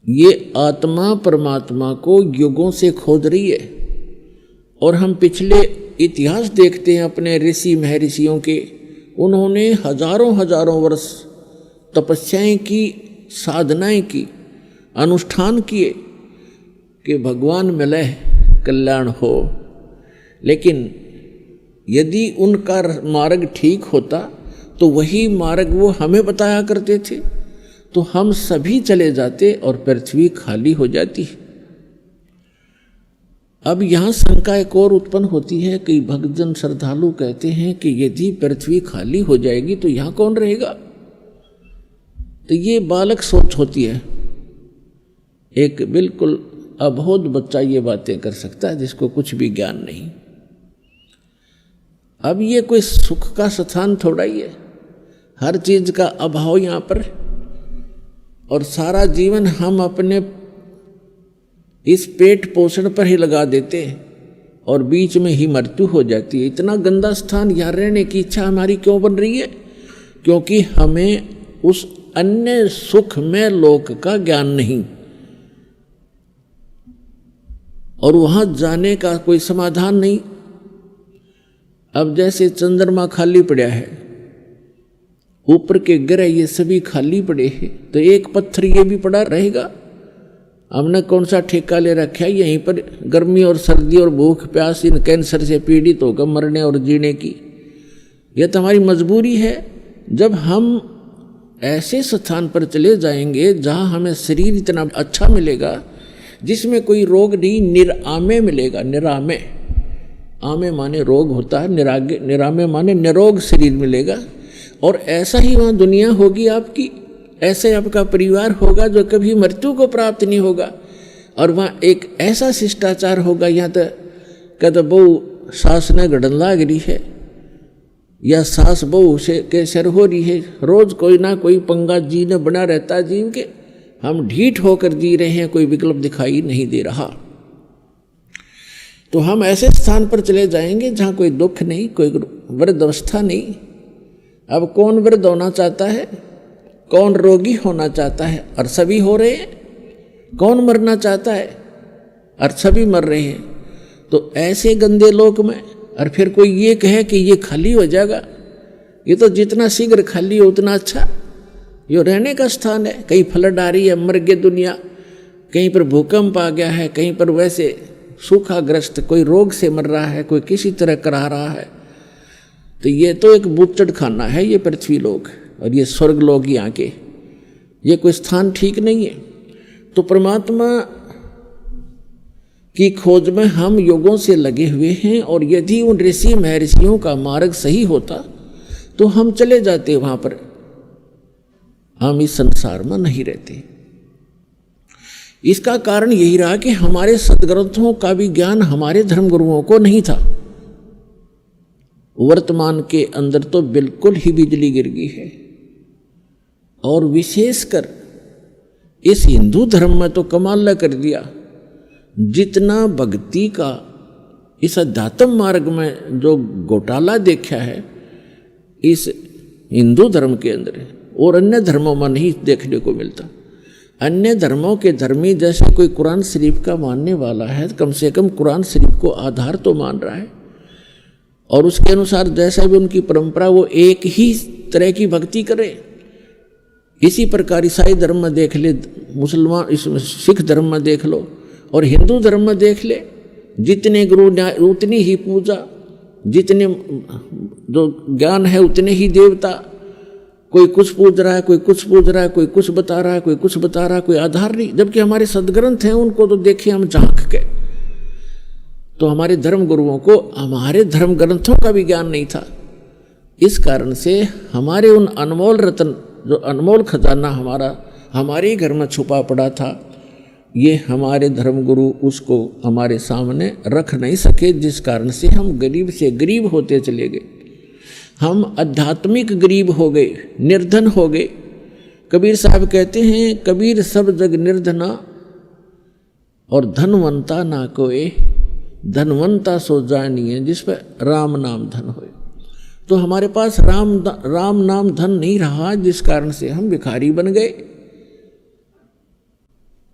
ये आत्मा परमात्मा को युगों से खोज रही है। और हम पिछले इतिहास देखते हैं अपने ऋषि महर्षियों के, उन्होंने हजारों हजारों वर्ष तपस्याएं की, साधनाएं की, अनुष्ठान किए कि भगवान मिले कल्याण हो। लेकिन यदि उनका मार्ग ठीक होता तो वही मार्ग वो हमें बताया करते थे, तो हम सभी चले जाते और पृथ्वी खाली हो जाती। अब यहाँ शंका एक और उत्पन्न होती है कि भक्तजन श्रद्धालु कहते हैं कि यदि पृथ्वी खाली हो जाएगी तो यहाँ कौन रहेगा। तो ये बालक सोच होती है, एक बिल्कुल अबोध बच्चा ये बातें कर सकता है जिसको कुछ भी ज्ञान नहीं। अब ये कोई सुख का स्थान थोड़ा ही है, हर चीज का अभाव यहाँ पर, और सारा जीवन हम अपने इस पेट पोषण पर ही लगा देते हैं और बीच में ही मृत्यु हो जाती है। इतना गंदा स्थान यहाँ रहने की इच्छा हमारी क्यों बन रही है? क्योंकि हमें उस अन्य सुख में लोक का ज्ञान नहीं, और वहां जाने का कोई समाधान नहीं। अब जैसे चंद्रमा खाली पड़ा है, ऊपर के ग्रह ये सभी खाली पड़े हैं, तो एक पत्थर ये भी पड़ा रहेगा। हमने कौन सा ठेका ले रखा है यहीं पर गर्मी और सर्दी और भूख प्यास इन कैंसर से पीड़ित होकर मरने और जीने की? यह तो हमारी मजबूरी है। जब हम ऐसे स्थान पर चले जाएंगे जहां हमें शरीर इतना अच्छा मिलेगा, जिसमें कोई रोग नहीं, निरामे मिलेगा। निरामे, आमे माने रोग होता है, निरामे माने निरोग शरीर मिलेगा। और ऐसा ही वहाँ दुनिया होगी आपकी, ऐसे आपका परिवार होगा जो कभी मृत्यु को प्राप्त नहीं होगा। और वहाँ एक ऐसा शिष्टाचार होगा, यहाँ तो कद बहु सास ने गड़न लाग रही है या सास बहु से के सर हो रही है, रोज कोई ना कोई पंगा जी ने बना रहता है जीव के, हम ढीठ होकर जी रहे हैं, कोई विकल्प दिखाई नहीं दे रहा। तो हम ऐसे स्थान पर चले जाएंगे जहाँ कोई दुख नहीं, कोई वृद्धावस्था नहीं। अब कौन वृद्ध होना चाहता है, कौन रोगी होना चाहता है, और सभी हो रहे हैं। कौन मरना चाहता है, और सभी मर रहे हैं। तो ऐसे गंदे लोक में और फिर कोई ये कहे कि ये खाली हो जाएगा, ये तो जितना शीघ्र खाली हो उतना अच्छा। ये रहने का स्थान है, कहीं फ्लड आ रही है, मर गई दुनिया, कहीं पर भूकंप आ गया है, कहीं पर वैसे सूखाग्रस्त, कोई रोग से मर रहा है, कोई किसी तरह करा रहा है। तो ये तो एक बूचड़ खाना है ये पृथ्वी लोक, और ये स्वर्ग लोग यहाँ के, ये कोई स्थान ठीक नहीं है। तो परमात्मा की खोज में हम युगों से लगे हुए हैं, और यदि उन ऋषि महर्षियों का मार्ग सही होता तो हम चले जाते वहाँ पर, हम इस संसार में नहीं रहते। इसका कारण यही रहा कि हमारे सदग्रंथों का भी ज्ञान हमारे धर्मगुरुओं को नहीं था। वर्तमान के अंदर तो बिल्कुल ही बिजली गिर गई है, और विशेषकर इस हिंदू धर्म में तो कमाल कर दिया। जितना भक्ति का इस अध्यात्म मार्ग में जो घोटाला देखा है इस हिंदू धर्म के अंदर, और अन्य धर्मों में नहीं देखने को मिलता। अन्य धर्मों के धर्मी जैसे कोई कुरान शरीफ का मानने वाला है, कम से कम कुरान शरीफ को आधार तो मान रहा है, और उसके अनुसार जैसा भी उनकी परंपरा वो एक ही तरह की भक्ति करे। इसी प्रकार ईसाई धर्म में देख ले, मुसलमान इसमें सिख धर्म में देख लो, और हिंदू धर्म में देख ले, जितने गुरु उतनी ही पूजा, जितने जो ज्ञान है उतने ही देवता। कोई कुछ पूज रहा है, कोई कुछ पूज रहा है, कोई कुछ बता रहा है, कोई कुछ बता रहा है, कोई आधार नहीं। जबकि हमारे सदग्रंथ हैं, उनको तो देखिए हम झांक के, तो हमारे धर्म गुरुओं को हमारे धर्म ग्रंथों का भी ज्ञान नहीं था। इस कारण से हमारे उन अनमोल रत्न, जो अनमोल खजाना हमारे ही घर में छुपा पड़ा था, ये हमारे धर्मगुरु उसको हमारे सामने रख नहीं सके, जिस कारण से हम गरीब से गरीब होते चले गए। हम आध्यात्मिक गरीब हो गए, निर्धन हो गए। कबीर साहब कहते हैं, कबीर सब जग निर्धना और धनवंता ना कोई, धनवंता सो जानिए जिस पर राम नाम धन होए। तो हमारे पास राम नाम धन नहीं रहा, जिस कारण से हम भिखारी बन गए।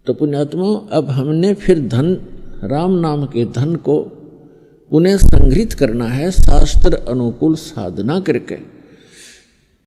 तो पुण्यात्मा, अब हमने फिर धन, राम नाम के धन को पुनः संग्रहित करना है शास्त्र अनुकूल साधना करके।